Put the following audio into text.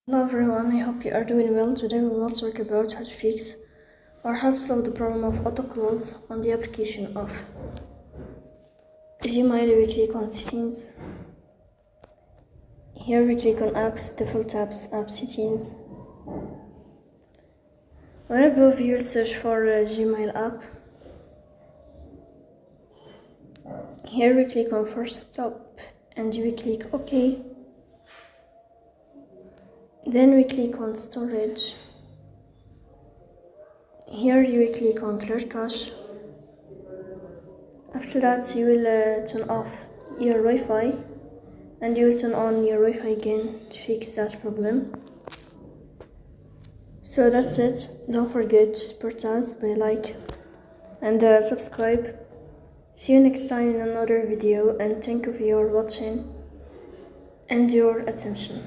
Hello everyone, I hope you are doing well. Today we will talk about how to fix or how to solve the problem of autoclose on the application of Gmail. We click on settings. Here we click on apps, default apps, app settings. When above you will search for Gmail app. Here we click on first stop and we click OK. Then we click on storage. Here you will click on clear cache. After that you will turn off your Wi-Fi and you will turn on your Wi-Fi again to fix that problem. So that's it. Don't forget to support us by like and subscribe. See you next time in another video, and thank you for your watching and your attention.